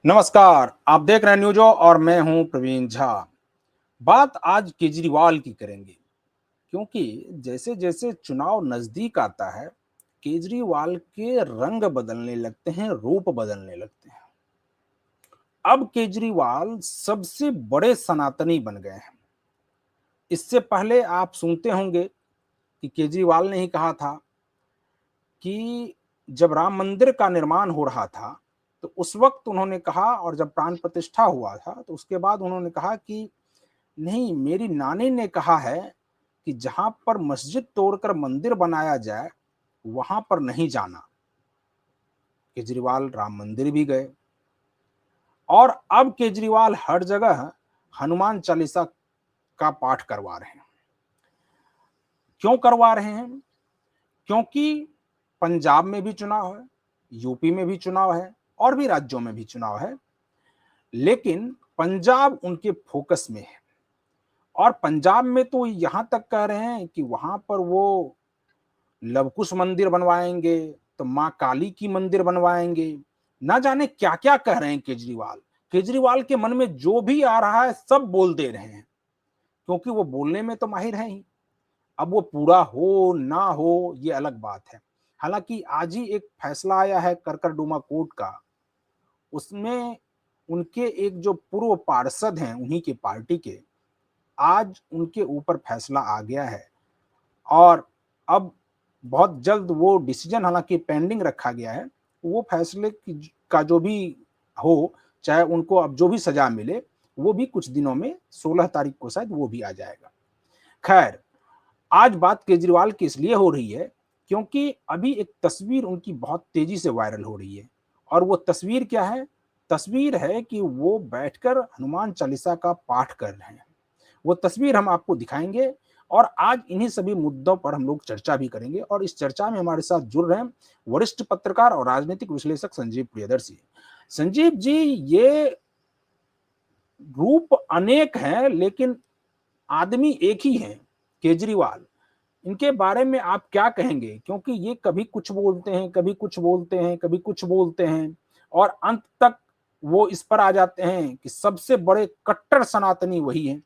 नमस्कार, आप देख रहे हैं न्यूज़ो और मैं हूं प्रवीण झा। बात आज केजरीवाल की करेंगे क्योंकि जैसे-जैसे चुनाव नज़दीक आता है, केजरीवाल के रंग बदलने लगते हैं, रूप बदलने लगते हैं। अब केजरीवाल सबसे बड़े सनातनी बन गए हैं। इससे पहले आप सुनते होंगे कि केजरीवाल ने ही कहा था कि जब राम मंदिर का निर्माण हो रहा था, तो उस वक़्त उन्होंने कहा और जब प्राण प्रतिष्ठा हुआ था, तो उसके बाद उन्होंने कहा कि नहीं, मेरी नानी ने कहा है कि जहाँ पर मस्जिद तोड़कर मंदिर बनाया जाए, वहाँ पर नहीं जाना। केजरीवाल राम मंदिर भी गए और अब केजरीवाल हर जगह हनुमान चालीसा का पाठ करवा रहे हैं। क्यों करवा रहे हैं? क्योंकि पंजाब में भी चुनाव है, यूपी में भी चुनाव है और भी राज्यों में भी चुनाव है, लेकिन पंजाब उनके फोकस में है। और पंजाब में तो यहाँ तक कह रहे हैं कि वहाँ पर वो लवकुश मंदिर बनवाएंगे, तो माँ काली की मंदिर बनवाएंगे। ना जाने क्या-क्या कह रहे हैं केजरीवाल। केजरीवाल के मन में जो भी आ रहा है सब बोल दे रहे हैं, क्योंकि वो बोलने में तो माहिर हैं ही। अब वो पूरा हो ना हो ये अलग बात है। हालांकि आज ही एक फैसला आया है करकरडुमा कोर्ट का, उसमें उनके एक जो पूर्व पार्षद हैं उन्हीं की पार्टी के, आज उनके ऊपर फैसला आ गया है और अब बहुत जल्द वो डिसीजन हालांकि पेंडिंग रखा गया है, वो फैसले का जो भी हो, चाहे उनको अब जो भी सजा मिले, वो भी कुछ दिनों में 16 तारीख को शायद वो भी आ जाएगा। खैर, आज बात केजरीवाल की इसलिए हो रही है क्योंकि अभी एक तस्वीर उनकी बहुत तेजी से वायरल हो रही है और वो तस्वीर क्या है? तस्वीर है कि वो बैठकर हनुमान चालीसा का पाठ कर रहे हैं। वो तस्वीर हम आपको दिखाएंगे और आज इन्हीं सभी मुद्दों पर हम लोग चर्चा भी करेंगे और इस चर्चा में हमारे साथ जुड़ रहे हैं वरिष्ठ पत्रकार और राजनीतिक विश्लेषक संजीव प्रियदर्शी। संजीव जी, ये रूप अनेक हैं लेकिन आदमी एक ही है, केजरीवाल। इनके बारे में आप क्या कहेंगे? क्योंकि ये कभी कुछ बोलते हैं, कभी कुछ बोलते हैं, कभी कुछ बोलते हैं और अंत तक वो इस पर आ जाते हैं कि सबसे बड़े कट्टर सनातनी वही हैं।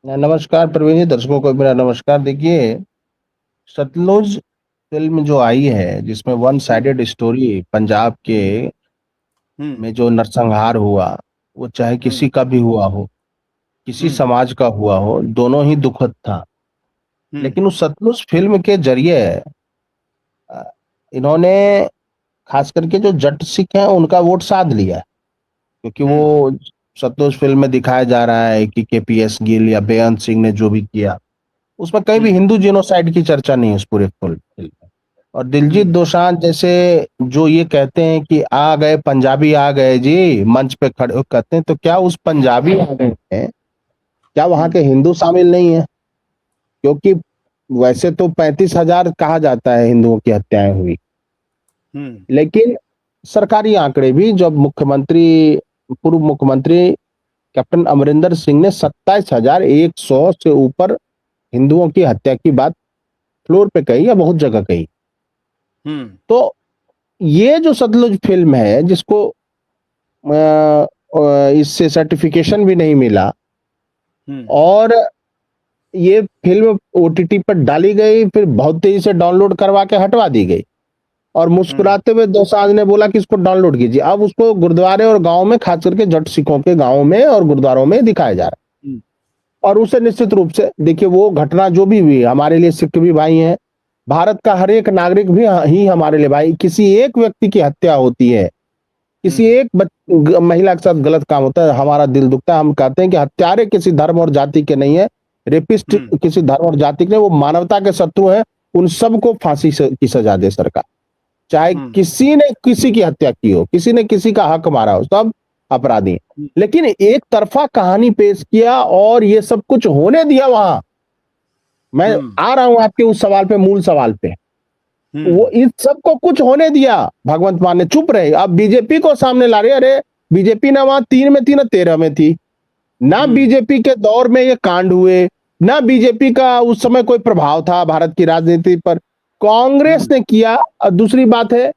नमस्कार प्रवीण जी, दर्शकों को मेरा नमस्कार। देखिए, सतलुज फिल्म जो आई है जिसमें वन हुँ, साइडेड स्टोरी पंजाब के हुँ, हुँ, में जो नरसंहार हुआ, वो चाहे हुँ, किसी का भी हुआ हो, किसी हुँ, समाज का हुआ हो, दोनों ही दुखद था। हुँ, लेकिन उस सतलुज फिल्म के जरिए अ, इन्होंने खास करके जो जट सिख हैं उनका वोट साध लिया, क्योंकि हुँ, वो सतलुज फिल्म में दिखाया जा रहा है कि केपीएस गिल या बेअंत सिंह ने जो भी किया, उसमें कहीं भी हुँ, हिंदू जेनोसाइड की चर्चा नहीं है उस पूरे फिल्म में। और दिलजीत हुँ, दोसांझ जैसे जो ये कहते हैं कि आ गए पंजाबी, आ गए जी, मंच पे खड़े हो कहते हैं, तो क्या उस पंजाबी आ गए हैं, क्या वहां हुँ, के हिंदू शामिल नहीं है? क्योंकि वैसे तो 35,000 कहा जाता है हिंदुओं की हत्याएं हुई, हुँ, लेकिन सरकारी आंकड़े भी, जब मुख्यमंत्री, पूर्व मुख्यमंत्री कैप्टन अमरिंदर सिंह ने 27,100 से ऊपर हिंदुओं की हत्या की बात फ्लोर पे कही या बहुत जगह कही। हुँ, तो ये जो सतलुज फिल्म है जिसको इससे सर्टिफिकेशन भी नहीं मिला, हुँ, और ये फिल्म ओटीटी पर डाली गई, फिर बहुत तेजी से डाउनलोड करवा के हटवा दी गई और हुँ, मुस्कुराते हुए दोसांझ ने बोला कि इसको डाउनलोड कीजिए। अब उसको गुरुद्वारे और गांव में, खास करके जट सिखों के गांवों में और गुरुद्वारों में दिखाया जा रहा हुँ, है। और उसे निश्चित रूप से देखिए, वो घटना जो भी हुई, हमारे लिए सिख भी भाई हैं, भारत का हर एक नागरिक भी ही हमारे लिए भाई। किसी एक व्यक्ति की हत्या होती है, किसी हुँ, एक महिला के साथ गलत काम होता है, हमारा दिल दुखता है। हम कहते हैं कि हत्यारे किसी धर्म और जाति के नहीं है, रेपिस्ट हुँ, किसी धर्म और जाति के नहीं, वो मानवता के शत्रु हैं। उन सबको फांसी की सजा दे सरकार। चाहे हुँ, किसी ने किसी की हत्या की हो, किसी ने किसी का हक मारा हो, सब अपराधी हैं। हुँ, लेकिन एक तरफा कहानी पेश किया और ये सब कुछ होने दिया वहां। मैं हुँ, आ रहा हूं आपके उस सवाल पे, मूल सवाल पे। वो हुँ, इस सबको कुछ होने दिया, भगवंत मान ने चुप रहे। अब बीजेपी को सामने ला रहे, अरे बीजेपी ना वहां 3 में थी ना 13 में थी, ना हुँ, बीजेपी के दौर में ये कांड हुए, ना बीजेपी का उस समय कोई प्रभाव था भारत की राजनीति पर, कांग्रेस हुँ, ने किया। और दूसरी बात है,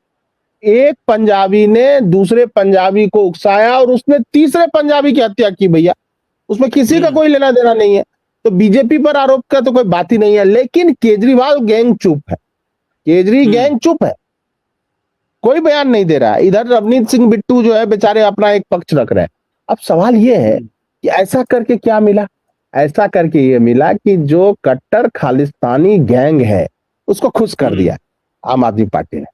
एक पंजाबी ने दूसरे पंजाबी को उकसाया और उसने तीसरे पंजाबी की हत्या की भैया, उसमें किसी का कोई लेना देना नहीं है। तो बीजेपी पर आरोप का तो कोई बात ही नहीं है, लेकिन केजरीवाल गैंग चुप है, केजरी गैंग चुप है, कोई बयान नहीं दे रहा है। इधर रवनीत सिंह बिट्टू जो है बेचारे अपना एक पक्ष रख रहे हैं। अब सवाल ये है कि ऐसा करके क्या मिला? ऐसा करके ये मिला कि जो कट्टर खालिस्तानी गैंग है उसको खुश कर दिया आम आदमी पार्टी ने।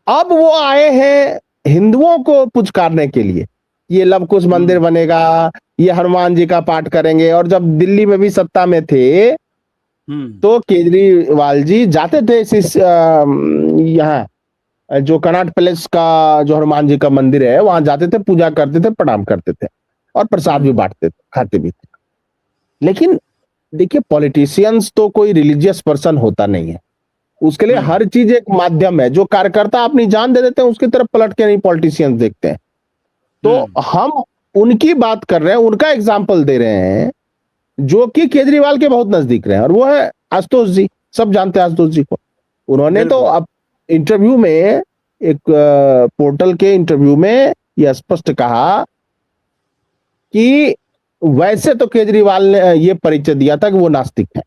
अब वो आए हैं हिंदुओं को पुचकारने के लिए, ये लव कुश मंदिर बनेगा, ये हनुमान जी का पाठ करेंगे। और जब दिल्ली में भी सत्ता में थे तो केजरीवाल जी जाते थे इस यहाँ जो कनॉट पैलेस का जो हनुमान जी का मंदिर है वहां जाते थे, पूजा करते थे, प्रणाम करते थे और प्रसाद भी बांटते थे, खाते भी थे। लेकिन देखिए पॉलिटिशियंस तो कोई रिलीजियस पर्सन होता नहीं है, उसके लिए हर चीज एक माध्यम है। जो कार्यकर्ता अपनी जान दे देते हैं उसकी तरफ पलट के नहीं पॉलिटिशियंस देखते हैं। तो हम उनकी बात कर रहे हैं, उनका एग्जाम्पल दे रहे हैं जो कि केजरीवाल के बहुत नजदीक रहे हैं, और वो है आशुतोष जी। सब जानते हैं आशुतोष जी को। उन्होंने तो अब इंटरव्यू में, एक पोर्टल के इंटरव्यू में यह स्पष्ट कहा कि वैसे तो केजरीवाल ने ये परिचय दिया था कि वो नास्तिक है,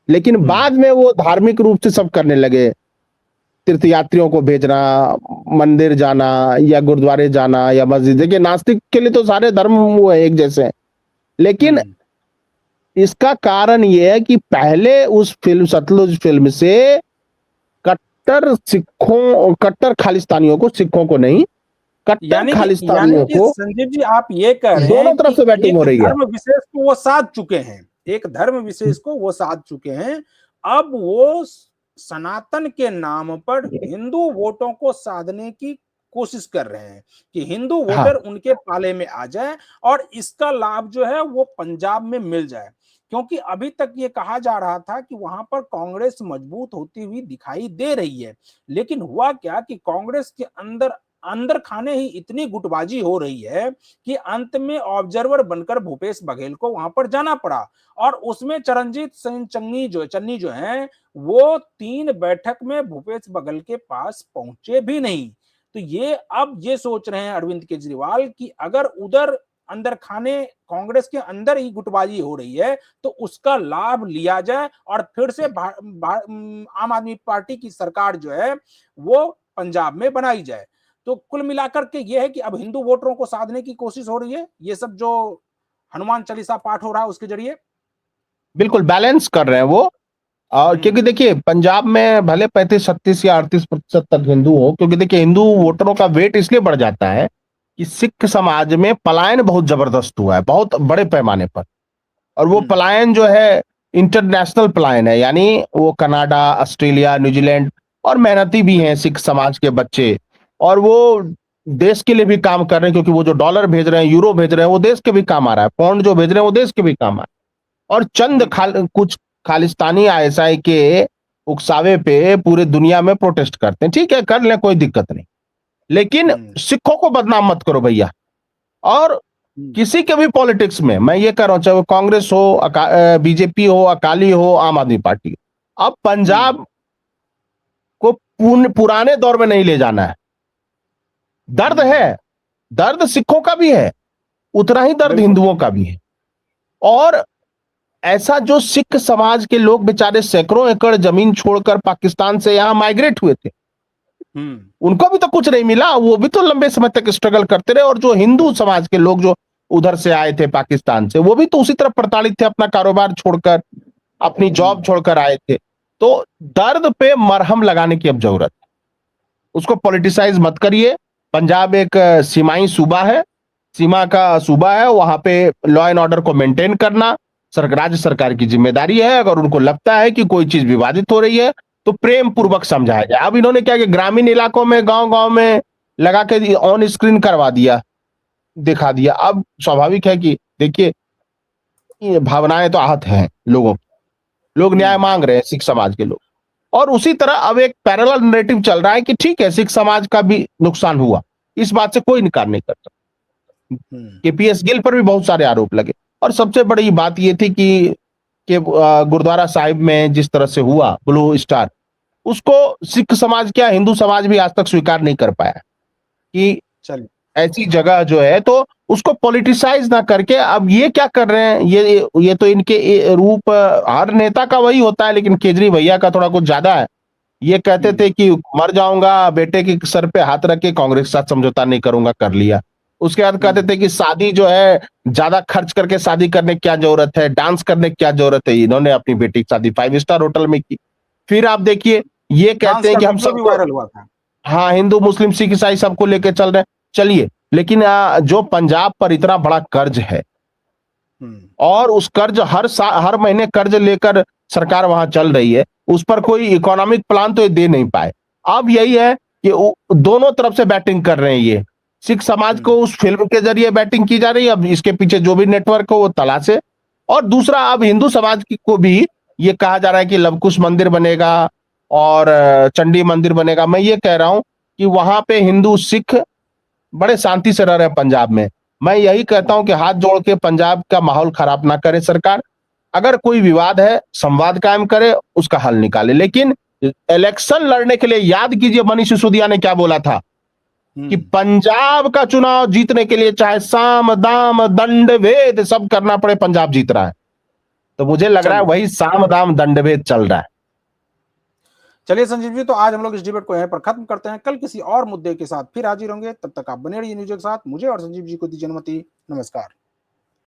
लेकिन बाद में वो धार्मिक रूप से सब करने लगे, तीर्थयात्रियों को भेजना, मंदिर जाना या गुरुद्वारे जाना या मस्जिद। देखिए नास्तिक के लिए तो सारे धर्म वो है एक जैसे हैं, लेकिन इसका कारण यह है कि पहले उस फिल्म सतलुज फिल्म से कट्टर खालिस्तानियों को, सिखों को नहीं, कट्टर खालिस्तानियों को, संजीव जी आप ये कह रहे हैं दोनों तरफ से बैटिंग हो रही है। धर्म विशेष को वो साध चुके हैं, एक धर्म विशेष को वो साध चुके हैं। अब वो सनातन के नाम पर हिंदू वोटों को साधने की कोशिश कर रहे हैं कि हिंदू वोटर उनके पाले में आ जाए और इसका लाभ जो है वो पंजाब में मिल जाए। क्योंकि अभी तक ये कहा जा रहा था कि वहां पर कांग्रेस मजबूत होती हुई दिखाई दे रही है, लेकिन हुआ क्या कि कांग्रेस के अंदर खाने ही इतनी गुटबाजी हो रही है कि अंत में ऑब्जर्वर बनकर भूपेश बघेल को वहां पर जाना पड़ा। और उसमें चरणजीत सिंह चन्नी जो हैं वो 3 बैठक में भूपेश बघेल के पास पहुंचे भी नहीं। तो ये अब ये सोच रहे हैं अरविंद केजरीवाल कि अगर उधर अंदर खाने कांग्रेस के अंदर ही गुटबाजी हो रही है तो उसका लाभ लिया जाए और फिर से आम आदमी पार्टी की सरकार जो है वो पंजाब में बनाई जाए। तो कुल मिलाकर के ये है कि अब हिंदू वोटरों को साधने की कोशिश हो रही है, ये सब जो हनुमान चालीसा पाठ हो रहा है उसके जरिए बिल्कुल बैलेंस कर रहे हैं वो। और क्योंकि देखिए पंजाब में भले 35-36 या 38% तक हिंदू हो, क्योंकि देखिए हिंदू वोटरों का वेट इसलिए बढ़ जाता है कि सिख समाज में पलायन बहुत जबरदस्त हुआ है, बहुत बड़े पैमाने पर। और वो पलायन जो है इंटरनेशनल पलायन है, यानी वो कनाडा, ऑस्ट्रेलिया, न्यूजीलैंड, और मेहनती भी हैं सिख समाज के बच्चे, और वो देश के लिए भी काम कर रहे हैं, क्योंकि वो जो डॉलर भेज रहे हैं, यूरो भेज रहे हैं, वो देश के भी काम आ रहा है, पाउंड जो भेज रहे हैं वो देश के भी काम आ रहा है। और चंद कुछ खालिस्तानी आईएसआई के उकसावे पे पूरे दुनिया में प्रोटेस्ट करते हैं। ठीक है, कर लें, कोई दिक्कत नहीं, लेकिन सिखों को बदनाम मत करो भैया। और किसी के भी पॉलिटिक्स में मैं ये कह रहा हूं, चाहे वो कांग्रेस हो, बीजेपी हो, अकाली हो, आम आदमी पार्टी हो, अब पंजाब को पुराने दौर में नहीं ले जाना है। दर्द है, दर्द सिखों का भी है, उतना ही दर्द हिंदुओं का भी है। और ऐसा जो सिख समाज के लोग बेचारे सैकड़ों एकड़ जमीन छोड़कर पाकिस्तान से यहां माइग्रेट हुए थे, उनको भी तो कुछ नहीं मिला, वो भी तो लंबे समय तक स्ट्रगल करते रहे। और जो हिंदू समाज के लोग जो उधर से आए थे पाकिस्तान से, वो भी तो उसी तरह प्रताड़ित थे, अपना कारोबार छोड़कर, अपनी जॉब छोड़कर आए थे। तो दर्द पे मरहम लगाने की अब जरूरत है, उसको पॉलिटिसाइज मत करिए। पंजाब एक सीमाई सूबा है, सीमा का सूबा है, वहां पे लॉ एंड ऑर्डर को मेंटेन करना राज्य सरकार की जिम्मेदारी है। अगर उनको लगता है कि कोई चीज विवादित हो रही है तो प्रेम पूर्वक समझाया जाए। अब इन्होंने क्या कि ग्रामीण इलाकों में, गांव-गांव में लगा के ऑन स्क्रीन करवा दिया, दिखा दिया। अब स्वाभाविक है कि देखिए ये भावनाएं तो आहत हैं लोगों की, लोग न्याय मांग रहे हैं, सिख समाज के लोग। और उसी तरह अब एक पैरेलल नैरेटिव चल रहा है कि ठीक है सिख समाज का भी नुकसान हुआ, इस बात से कोई इनकार नहीं करता। केपीएस गिल पर भी बहुत सारे आरोप लगे, और सबसे बड़ी बात यह थी कि गुरुद्वारा साहिब में जिस तरह से हुआ ब्लू स्टार, उसको सिख समाज क्या हिंदू समाज भी आज तक स्वीकार नहीं कर पाया कि चलिए ऐसी जगह जो है, तो उसको पॉलिटिसाइज ना करके अब ये क्या कर रहे हैं, ये तो इनके रूप हर नेता का वही होता है, लेकिन केजरी भैया का थोड़ा कुछ ज्यादा है। ये कहते थे कि मर जाऊंगा, बेटे के सर पे हाथ रख के कांग्रेस के साथ समझौता नहीं करूंगा, कर लिया। उसके बाद कहते थे कि शादी जो है ज्यादा खर्च करके शादी करने की क्या जरूरत है, डांस करने की क्या जरूरत है, इन्होंने अपनी बेटी की शादी 5 स्टार होटल में की। फिर आप देखिए ये डांस कहते हैं का कि हम वीडियो भी सबको, वायरल हुआ था। हाँ, हिंदू मुस्लिम सिख ईसाई सबको लेके चल रहे हैं, चलिए, लेकिन जो पंजाब पर इतना बड़ा कर्ज है और उस कर्ज हर महीने कर्ज लेकर सरकार वहां चल रही है, उस पर कोई इकोनॉमिक प्लान तो ये दे नहीं पाए। अब यही है कि दोनों तरफ से बैटिंग कर रहे हैं ये। सिख समाज को उस फिल्म के जरिए बैटिंग की जा रही है, अब इसके पीछे जो भी नेटवर्क हो वो तलाशे। और दूसरा, अब हिंदू समाज को भी ये कहा जा रहा है कि लवकुश मंदिर बनेगा और चंडी मंदिर बनेगा। मैं ये कह रहा हूं कि वहां पे हिंदू सिख बड़े शांति से रह रहे हैं पंजाब में। मैं यही कहता हूं कि हाथ जोड़ के पंजाब का माहौल खराब ना करे सरकार। अगर कोई विवाद है, संवाद कायम करे, उसका हल निकाले। लेकिन इलेक्शन लड़ने के लिए याद कीजिए मनीष सिसोदिया ने क्या बोला था कि पंजाब का चुनाव जीतने के लिए चाहे साम दाम दंड भेद सब करना पड़े, पंजाब जीत रहा है। तो मुझे लग रहा है वही साम दाम दंड भेद चल रहा है। चलिए संजीव जी, तो आज हम लोग इस डिबेट को यहीं पर खत्म करते हैं। कल किसी और मुद्दे के साथ फिर हाजिर होंगे। तब तक आप बने रहिए न्यूज़ के साथ। मुझे और संजीव जी को दीजिए अनुमति। नमस्कार।